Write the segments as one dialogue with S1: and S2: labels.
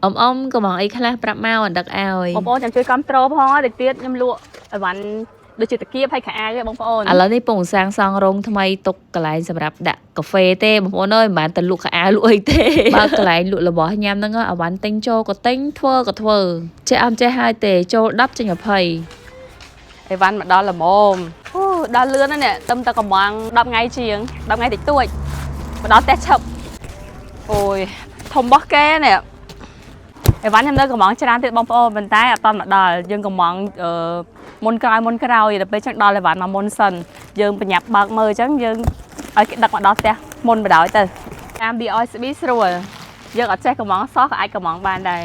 S1: ក៏មកអីខ្លះប្រាប់មកអត់ដឹកឲ្យ
S2: បងប្អូនចាំជួយគ្រប់ត្រូលផងតិចទៀតខ្ញុំលក់អីវ៉ាន់ដូចជាតាគៀបហើយខោអាវទេបងប្អូន
S1: ឥឡូវនេះពងសាងសង់រោងថ្មីទុកកន្លែងសម្រាប់ដាក់កាហ្វេទេបងប្អូនអើយមិនបានតែលក់ខោអាវលក់អីទេបើកន្លែងលក់របស់ញ៉ាំហ្នឹងអាវ៉ាន់ទិញចូលក៏ទិញធ្វើក៏ធ្វើចេះអត់ចេះហើយទេចូល10ចេញ20
S2: អីវ៉ាន់មកដល់ល្មមអូដល់លឿនណាស់នេះទឹមតែកំង10ថ្ងៃជាង10ថ្ងៃតិចតួចមកដល់ផ្ទះឈប់អូយធំរបស់គេនេះអីវ៉ាន់ខ្ញុំនៅកំងច្រើនទៀតបងប្អូនប៉ុន្តែអត់តមកដល់យើងកំងមុនក្រោយដល់ពេលចឹងដល់អីវ៉ាន់មកមុនសិនយើងបញ្ញាប់បើកមើលចឹងយើងឲ្យគេដឹកមកដល់ផ្ទះមុនបណ្ដោយទៅតាម DOSB ស្រួលយើងអត់ចេះកំងសោះក៏អាចកំងបានដែរ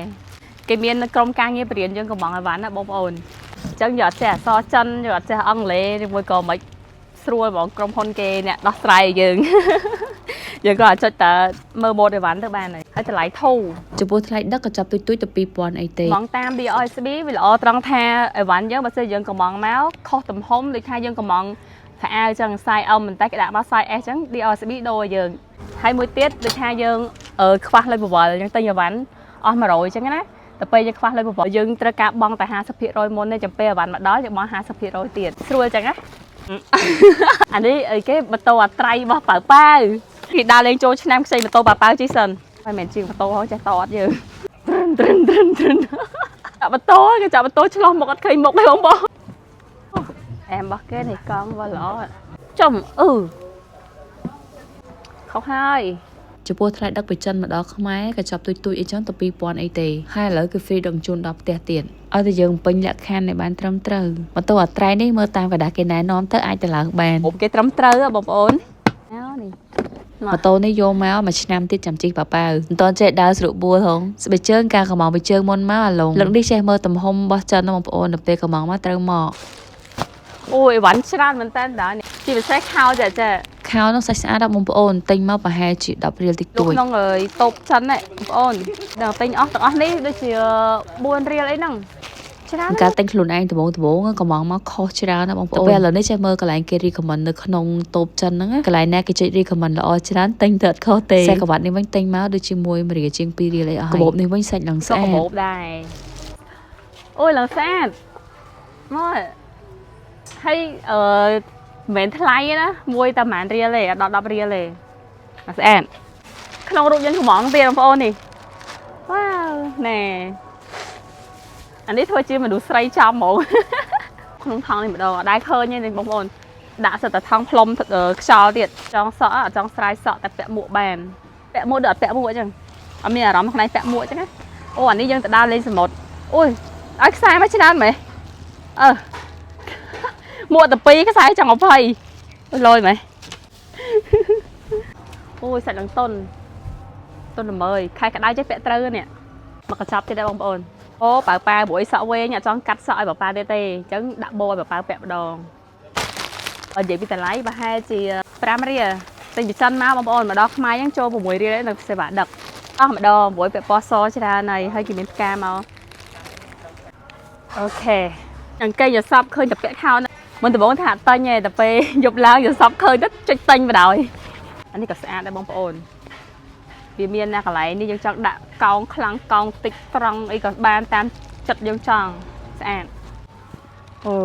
S2: គេមានក្រុមការងារបរិញ្ញាយើងកំងអីវ៉ាន់ណាបងប្អូនអញ្ចឹងយកអត់ចេះអក្សរចិនយកអត់ចេះអង់គ្លេសឬមួយក៏មិនស្រួលហ្មងក្រុមហ៊ុនគេអ្នកដោះស្រាយយើងយើងក៏អាចចុចតើមើលម៉ូដអីវ៉ាន់ទៅបានហើយតម្លៃធូរ
S1: ចំពោះថ្លៃដឹកក៏ចាប់ទួយទៅ2000អីទេ
S2: ហ្មងតាម DOSB វាល្អត្រង់ថាអីវ៉ាន់យើងបើសិនយើងកំងមកខុសទំហំដូចថាយើងកំងខោអាវចឹងខ្សែអមបន្តិចគេដាក់មក size S ចឹង DOSB ដូរឲ្យយើងហើយមួយទៀតដូចថាយើងខ្វះលុយបវលយើងទិញអីវ៉ាន់អស់100ចឹងណាតែពេលយើងខ្វះលុយបវលយើងត្រូវការបង់តែ50%មុនទេចាំពេលអីវ៉ាន់មកដល់យើងបង់50%ទៀតស្រួលចឹងណាអានេះអីគេម៉ូតូអាត្រៃរបស់ប៉ៅគេដើរលេងចូលឆ្នាំខ្ចីម៉ូតូប៉ៅជិះសិនហើយមិនជិះម៉ូតូហ៎ចេះតអត់យើងត្រឹនដាក់ម៉ូតូគេចាប់ម៉ូតូឆ្លោះមុខអត់ឃើញមុខទេបងប្អូនអែមរបស់គេនេះកង់វល់ល្អចំខុសហើយ
S1: ចំពោះថ្លៃដឹកពីចិនមកដល់ខ្មែរក៏ចាប់ទួយអីចឹងទៅ2000អីទេហើយឥឡូវគឺ free ដឹកជូនដល់ផ្ទះទៀតឲ្យតែយើងពេញលក្ខខណ្ឌឲ្យបានត្រឹមត្រូវម៉ូតូអាត្រៃនេះមើលតាមកដាស់គេណែនាំទៅអាចទៅឡើងបាន
S2: គេត្រឹមត្រូវបងប្អូននេះ
S1: ម៉ូតូនេះយកមកមួយឆ្នាំទៀតចាំជិះប៉ាមិនតន់ចេះដើរស្រួលបួលហងស្បែកជើងការកំងពីជើងមុនមកអាឡុងលឹកនេះចេះមើលទំហំរបស់ចិនបងប្អូនទៅពេលកំងមកត្រូវមក
S2: អូយវ៉ាន់ច្រើនមែនតើដល់ជាពិសេសខោចា
S1: ខោនោះសាច់ស្អាតបងប្អូនទិញមកប្រហែលជា10រៀលតិចតួច
S2: ក្នុងតូបចិនហ្នឹងបងប្អូនដល់ទិញអស់ទាំងអស់នេះដូចជា4រៀលអីហ្នឹង
S1: ច្រើនការទិញខ្លួនឯងដំបងកំងមកខុសច្រើនណាបងប្អូនពេលឥឡូវនេះចេះមើលកន្លែងគេ recommend នៅក្នុងតូបចិនហ្នឹងកន្លែងណាគេចុច recommend ល្អច្រើនទិញទៅអត់ខុសទេសេកវ៉ាត់នេះវិញទិញមកដូចជាមួយ1រៀលជាង2រៀលអីអស់ហើយកាបូបនេះវិញសាច់ឡើងស្អាត
S2: កាបូបដែរអូយឡើងស្អាតមកហើយមិនមែនថ្លៃណាមួយតែប្រហែលរៀលទេអត់ដល់10រៀលទេស្អាតក្នុងរូបយើងកំងទៀតបងប្អូននេះវ៉ាវណែអានេះធ្វើជាមនុស្សស្រីចំហ្មងក្នុងថងនេះម្ដងអត់ដែរឃើញទេបងប្អូនដាក់សិតតែថងផ្លុំខ្យល់ទៀតចង់សក់អត់ចង់ស្រាយសក់តែពាក់មួកបានពាក់មួកដល់អត់ពាក់មួកអញ្ចឹងអត់មានអារម្មណ៍ខ្នែពាក់មួកអញ្ចឹងណាអូអានេះយើងទៅដើរលេងសមុទ្រអូយឲ្យខ្សែមកច្រើនមែនមួកតែ2ខ្សែចង់20លយមែនអូយសាច់ឡើងតុនល្មើយខែក្តៅចេះពាក់ត្រូវនេះមកកញ្ចប់ទៀតដែរបងប្អូនអូប៉ៅព្រោះសក់វែងអត់ចង់កាត់សក់ឲ្យប៉ៅទៀតទេអញ្ចឹងដាក់បោឲ្យប៉ៅពាក់ម្ដងបើនិយាយពីតម្លៃប្រហែលជា5រៀលទិញពីចិនមកបងប្អូនមកដល់ខ្មែរអញ្ចឹងចូល6រៀលនៅសេវាដឹកអស់ម្ដងព្រោះពាក់ពណ៌សច្រើនហើយគេមានផ្កាមកអូខេអង្គុយយល់សពឃើញតែពាក់ខោមិនដំបងថាអត់តាញ់ទេតែពេលយប់ឡើងយល់សពឃើញទៅចុចតាញ់បណ្ដោយអានេះក៏ស្អាតដែរបងប្អូនវាមានណាកន្លែងនេះយើងចង់ដាក់កោងខ្លាំងកោងតិចត្រង់អីក៏បានតាមចិត្តយើងចង់ស្អាតអូ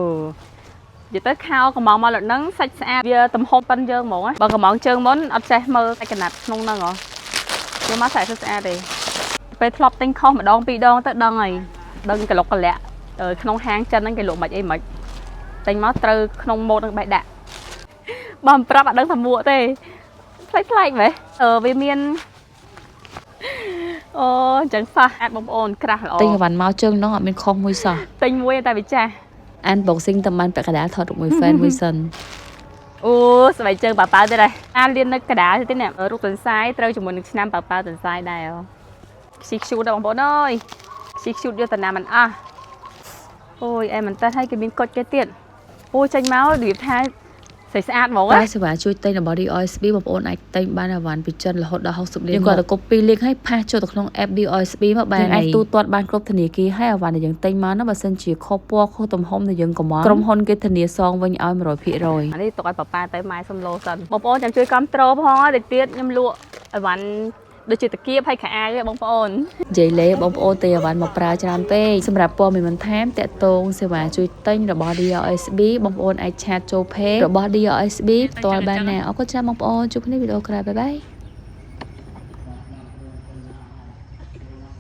S2: និយាយទៅខោកំងមកលើហ្នឹងសាច់ស្អាតវាទំហំប៉ុនយើងហ្មងបើកំងជើងមុនអត់ចេះមើលតែកណាត់ក្នុងហ្នឹងហ៎វាមកសាច់ស្អាតទេពេលធ្លាប់ទិញខុសម្ដង2ដងទៅដឹងហើយកលុកកលាក់ក្នុងហាងចិនហ្នឹងគេលក់មិនអីមិនទិញមកត្រូវក្នុងម៉ូតនឹងបេះដាក់បើមិនប្រាប់អត់ដឹងថាមួកទេប្លែកមែនវាមានអូអញ្ចឹងសោះអាចបងប្អូនក្រាស់ល្អ
S1: ទិញអីវ៉ាន់មកជើងនោះអត់មានខុសមួយសោះ
S2: ទិញមួយតែវាចាស់
S1: unboxing តែបានពាក់កណ្ដាលថតរូបមួយ fan មួយសិន
S2: អូស្បែកជើងប៉ៅទៀតហើយលៀននៅកណ្ដាលទៀតនេះរូបទន្សាយត្រូវជាមួយនឹងឆ្នាំប៉ៅទន្សាយដែរខ្ជិះខ្ជូតដល់បងប្អូនអើយខ្ជិះខ្ជូតយកតាណាមិនអស់អូយអែមែនតើហើយគេមានកុចគេទៀតអូចេញមករបៀបថាស្អាតហ្មង
S1: តែសេវាជួយទិញរបស់ DOSB បងប្អូនអាចទិញបានអាវ៉ាន់ពីចិនរហូតដល់60លានយើងគាត់ទៅ copy link ឲ្យផាសចូលទៅក្នុង app DOSB មកបានអាចទូទាត់បានគ្រប់ធនាគារហើយអាវ៉ាន់ដែលយើងទិញមកនោះបើសិនជាខុសពណ៌ខុសទំហំដែលយើងកំងក្រុមហ៊ុនគេធានាសងវិញឲ្យ 100%
S2: អានេះទុកឲ្យប៉ាទៅម៉ែសុំលោសិនបងប្អូនចាំជួយគ្រប់ត្រូលផងតិចទៀតខ្ញុំលក់អាវ៉ាន់ ដូចជាតាគៀបហើយខោអាវឯងបងប្អូន
S1: និយាយលេបងប្អូនទេអាវ៉ាន់មកប្រើច្រើនពេកសម្រាប់ព័ត៌មានបន្ថែមតាក់ទងសេវាជួយទិញរបស់ DRSB បងប្អូនអាចឆាតចូល page របស់ DRSB ផ្ទាល់បានណាអរគុណច្រើនបងប្អូនជួបគ្នាវីដេអូក្រោយបាយបាយ